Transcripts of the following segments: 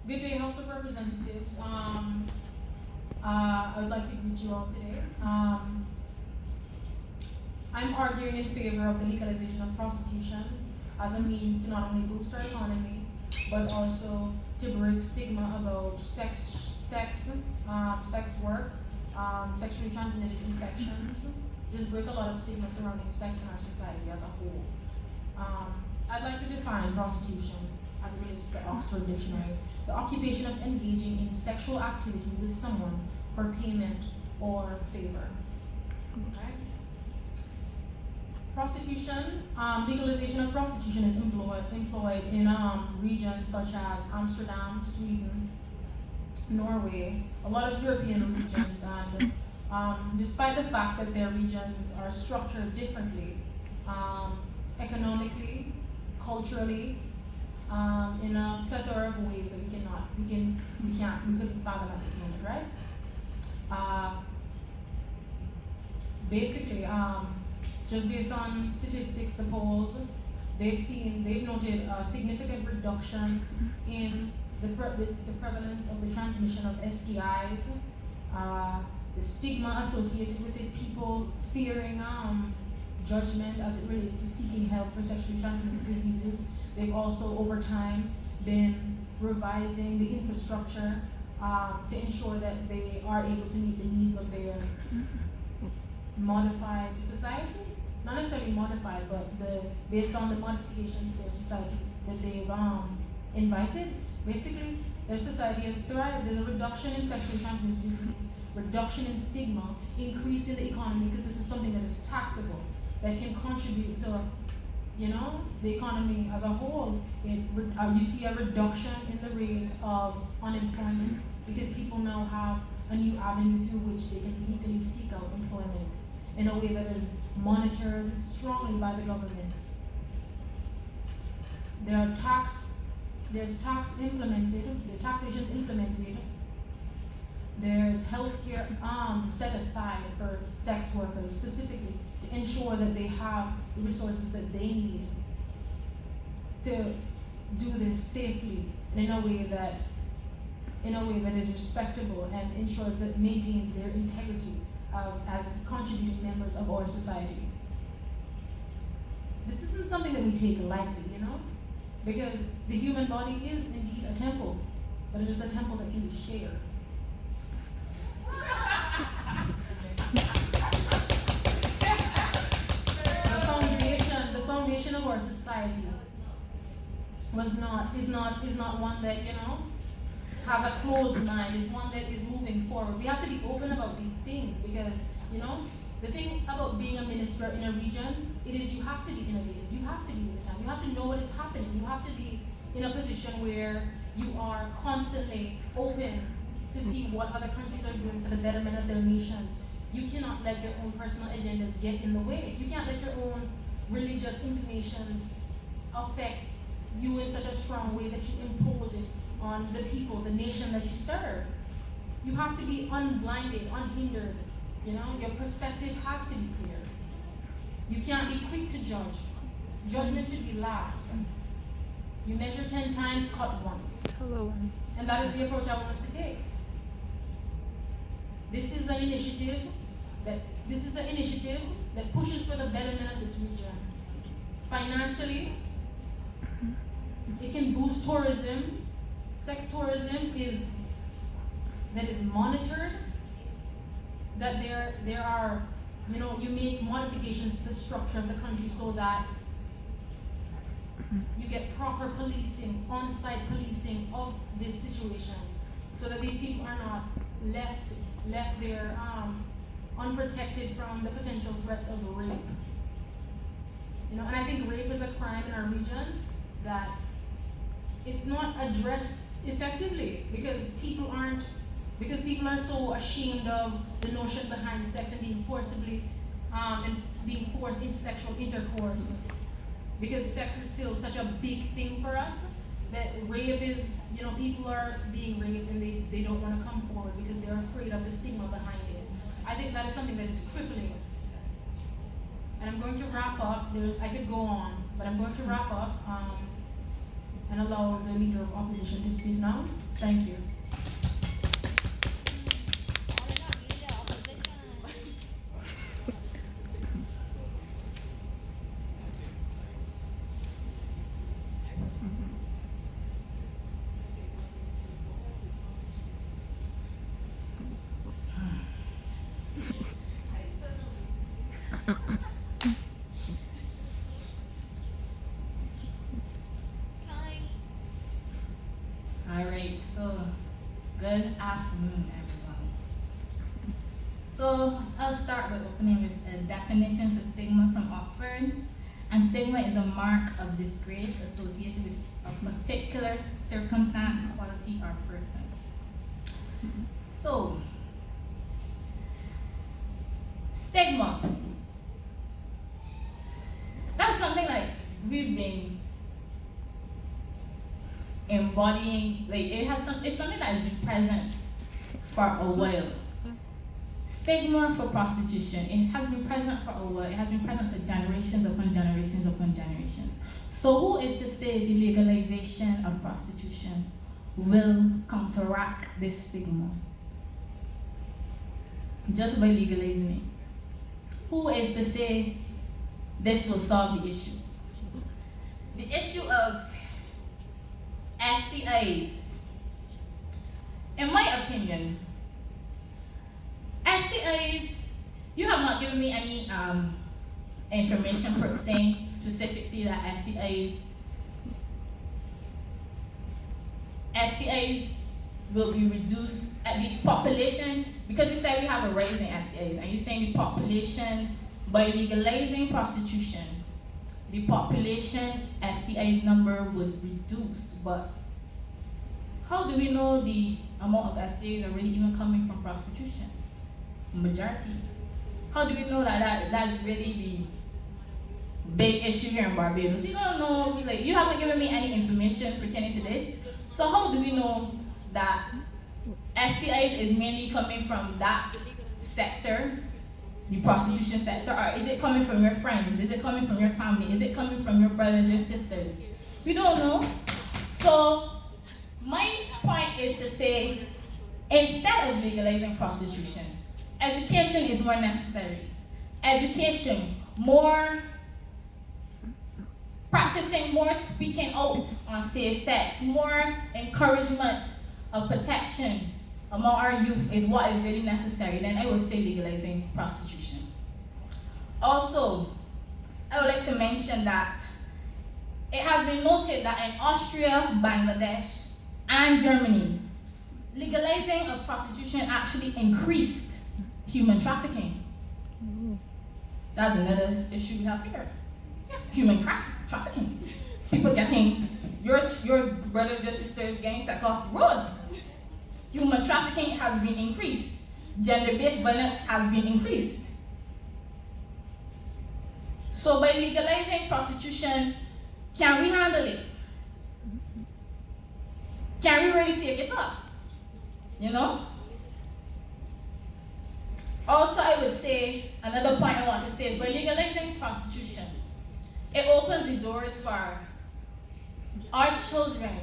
Good day, House of Representatives. I would like to greet you all today. I'm arguing in favor of the legalization of prostitution as a means to not only boost our economy, but also to break stigma about sex work, sexually transmitted infections. Just break a lot of stigma surrounding sex in our society as a whole. I'd like to define prostitution as it relates to the Oxford Dictionary: the occupation of engaging in sexual activity with someone for payment or favor. Okay? Prostitution, legalization of prostitution is employed in regions such as Amsterdam, Sweden, Norway, a lot of European regions, and despite the fact that their regions are structured differently, economically, culturally, in a plethora of ways that we couldn't fathom at this moment, right? Basically, just based on statistics, the polls, they've noted a significant reduction in the prevalence of the transmission of STIs, the stigma associated with it, people fearing judgment as it relates to seeking help for sexually transmitted diseases. They've also, over time, been revising the infrastructure to ensure that they are able to meet the needs of their modified society. Not necessarily modified, but based on the modifications to their society that they've invited. Basically, their society has thrived. There's a reduction in sexually transmitted disease, reduction in stigma, increase in the economy, because this is something that is taxable, that can contribute to, the economy as a whole. You see a reduction in the rate of unemployment because people now have a new avenue through which they can legally seek out employment in a way that is monitored strongly by the government. There's taxation implemented. There's healthcare set aside for sex workers specifically to ensure that they have the resources that they need to do this safely and in a way that is respectable and ensures that maintains their integrity as contributing members of our society. This isn't something that we take lightly, because the human body is indeed a temple, but it is a temple that can be shared. The foundation of our society is not one that, has a closed mind. It's one that is moving forward. We have to be open about these things because, the thing about being a minister in a region, it is you have to be innovative. You have to be with the time. You have to know what is happening. You have to be in a position where you are constantly open to see what other countries are doing for the betterment of their nations. You cannot let your own personal agendas get in the way. You can't let your own religious inclinations affect you in such a strong way that you impose it on the people, the nation that you serve. You have to be unblinded, unhindered. Your perspective has to be clear. You can't be quick to judge. Judgment should be last. You measure 10 times, cut once. Hello. And that is the approach I want us to take. This is an initiative that pushes for the betterment of this region. Financially, it can boost tourism. Sex tourism is monitored. That there are, you make modifications to the structure of the country so that you get proper policing, on-site policing of this situation, so that these people are not left there unprotected from the potential threats of rape. And I think rape is a crime in our region that it's not addressed effectively because people are so ashamed of the notion behind sex and being forcibly and being forced into sexual intercourse, because sex is still such a big thing for us that rape is, people are being raped and they don't want to come forward because they're afraid of the stigma behind it. I think that is something that is crippling. And I'm going to wrap up. I could go on, but I'm going to wrap up and allow the leader of opposition to speak now. Thank you. All right, so good afternoon, everyone. So I'll start with opening with a definition for stigma from Oxford. And stigma is a mark of disgrace associated with a particular circumstance, quality, or person. So, stigma. That's something like we've been embodying, like it's something that has been present for a while. Stigma for prostitution, it has been present for a while. It has been present for generations upon generations upon generations. So who is to say the legalization of prostitution will counteract this stigma? Just by legalizing it. Who is to say this will solve the issue? The issue of STIs. In my opinion, STIs, you have not given me any information saying specifically that STIs will be reduced at the population, because you said we have a rise in STIs, and you're saying the population, by legalizing prostitution, the population STIs number would reduce. But how do we know the amount of STIs are really even coming from prostitution? Majority. How do we know that that's really the big issue here in Barbados? We don't know. Like, you haven't given me any information pertaining to this. So how do we know that STIs is mainly coming from that sector, the prostitution sector, or is it coming from your friends? Is it coming from your family? Is it coming from your brothers or sisters? We don't know. So my point is to say, instead of legalizing prostitution, education is more necessary. Education, more practicing, more speaking out on safe sex, more encouragement of protection among our youth is what is really necessary. Then I would say legalizing prostitution. Also, I would like to mention that it has been noted that in Austria, Bangladesh, and Germany, legalizing of prostitution actually increased human trafficking. That's another issue we have here. Human trafficking. People getting, your brothers, your sisters getting taken off the road. Human trafficking has been increased. Gender-based violence has been increased. So by legalizing prostitution, can we handle it? Can we really take it up? You know? Also, I would say, another point I want to say is by legalizing prostitution, it opens the doors for our children,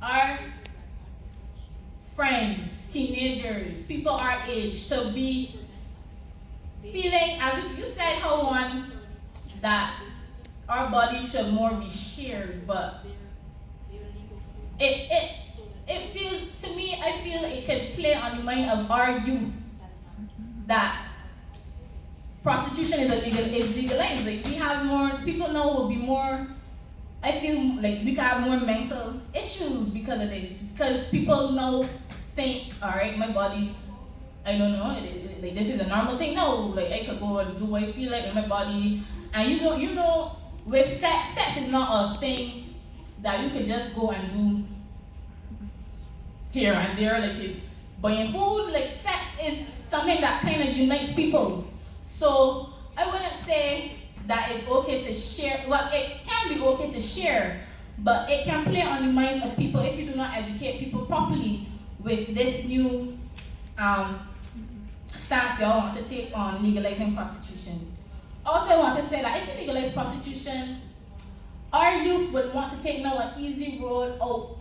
our friends, teenagers, people our age to be feeling, as you said, how one, that our body should more be shared, but it feels, to me, I feel it could play on the mind of our youth that prostitution is legalized. Like, we have more, people now will be more, I feel like we can have more mental issues because of this. Because people now think, all right, my body, I don't know, like this is a normal thing. No, like I could go and do what I feel like in my body. And you know, with sex is not a thing that you could just go and do here and there, like it's buying food. Like, sex is something that kind of unites people. So I wouldn't say that it's okay to share. Well, it can be okay to share, but it can play on the minds of people if you do not educate people properly with this new stance y'all want to take on legalizing prostitution. Also, I want to say that if you legalize prostitution, our youth would want to take now an easy road out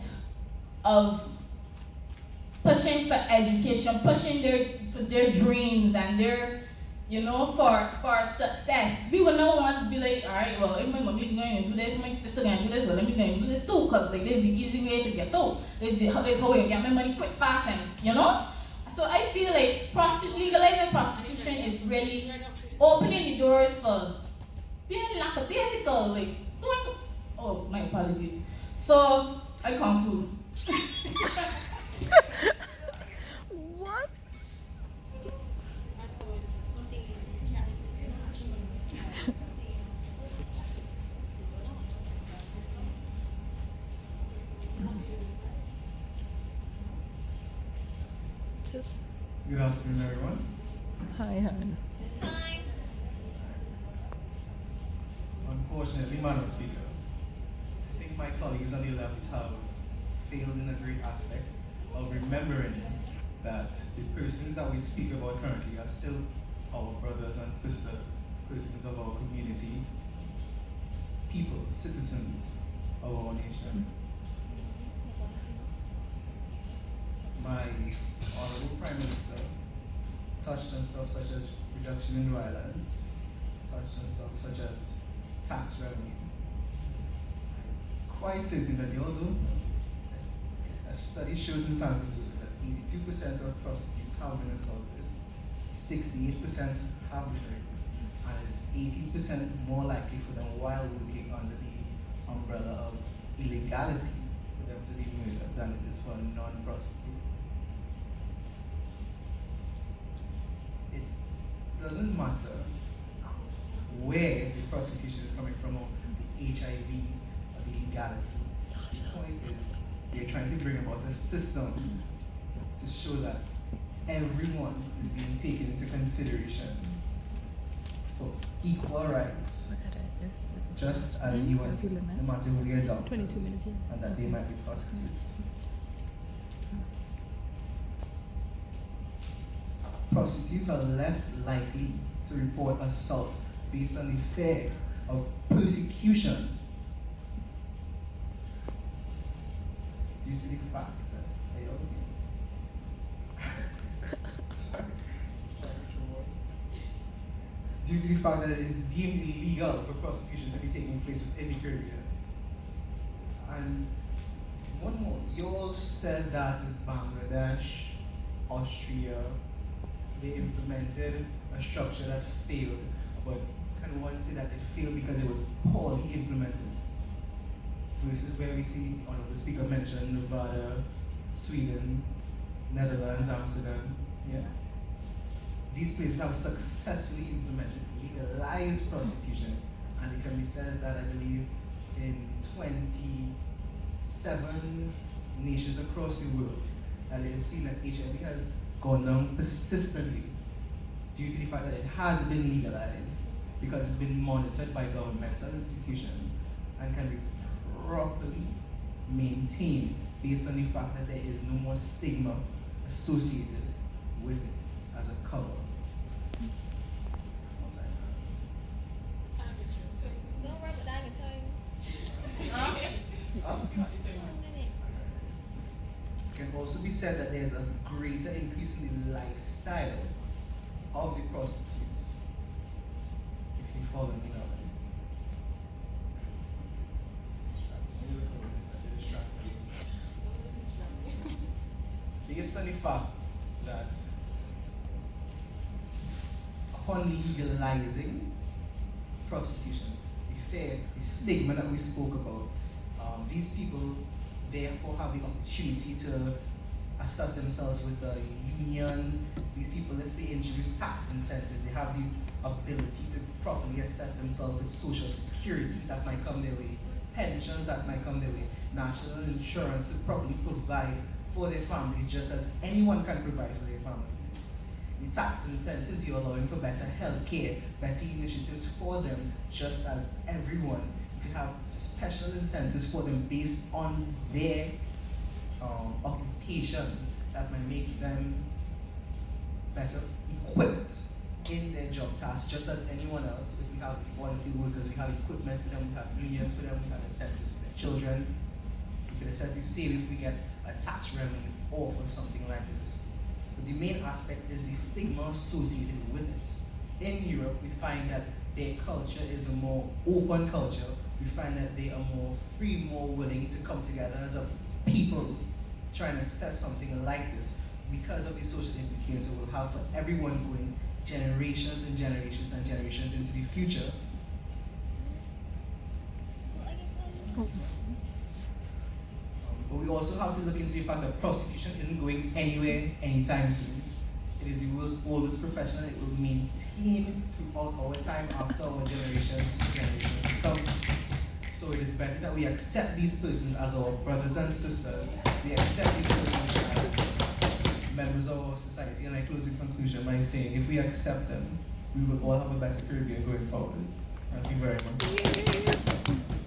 of pushing for education, pushing for their dreams and their, for success. We would not want to be like, all right, well, if my mommy is going to do this, my sister going to do this, well, let me go and do this too, because like, this is the easy way to get out. This is how you get my money quick, fast, and. So I feel like legalizing prostitution is really opening the doors for being lackadaisical, like doing. Oh, my apologies. So I conclude. What? Good afternoon, everyone. Hi, hon. Time. Unfortunately, Madam Speaker, I think my colleagues on the left have failed in a great aspect of remembering that the persons that we speak about currently are still our brothers and sisters, persons of our community, people, citizens of our nation. My Honorable Prime Minister touched on stuff such as reduction in violence, touched on stuff such as tax revenue. I'm quite certain that you all do. A study shows in San Francisco that 82% of prostitutes have been assaulted, 68% have been raped, and it's 18% more likely for them while working under the umbrella of illegality for them to be murdered than it is for a non-prostitute. It doesn't matter where the prostitution is coming from or the HIV or the legality. The point is they're trying to bring about a system to show that everyone is being taken into consideration for equal rights, just as you and no matter who you're doctors, 22 minutes in. and that they might be prostitutes. Prostitutes are less likely to report assault based on the fear of persecution due to the fact that sorry. Due to the fact that it is deemed illegal for prostitution to be taking place within the Caribbean. And one more, you all said that in Bangladesh, Austria, they implemented a structure that failed, but can one say that it failed because it was poorly implemented? Versus where we see, Honorable Speaker mentioned Nevada, Sweden, Netherlands, Amsterdam, yeah? These places have successfully implemented legalized prostitution, and it can be said that I believe in 27 nations across the world, that it is seen that HIV has gone down persistently due to the fact that it has been legalized because it's been monitored by governmental institutions and can be properly maintained based on the fact that there is no more stigma associated with it as a cover. One time. Don't worry, but I can tell you. Okay. It can also be said that there's a greater increase in the lifestyle of the prostitutes, if you follow me now. Based on the fact that upon legalizing prostitution, the fear, the stigma that we spoke about, these people therefore have the opportunity to assess themselves with the union. These people, if they introduce tax incentives, they have the ability to properly assess themselves with social security that might come their way, pensions that might come their way, national insurance to properly provide for their families just as anyone can provide for their families. The tax incentives, you're allowing for better health care, better initiatives for them just as everyone. You could have special incentives for them based on their occupation that might make them better equipped in their job tasks, just as anyone else. If we have oil field workers, we have equipment for them, we have unions for them, we have incentives for their children. We could assess the same if we get a tax revenue off of something like this. But the main aspect is the stigma associated with it. In Europe, we find that their culture is a more open culture. We find that they are more free, more willing to come together as a people trying to set something like this because of the social implications it will have for everyone going generations and generations and generations into the future. But we also have to look into the fact that prostitution isn't going anywhere anytime soon. It is the world's oldest profession. It will maintain throughout our time after our generations to come. So it is better that we accept these persons as our brothers and sisters. We accept these persons as members of our society. And I close the conclusion by saying, if we accept them, we will all have a better Caribbean going forward. Thank you very much.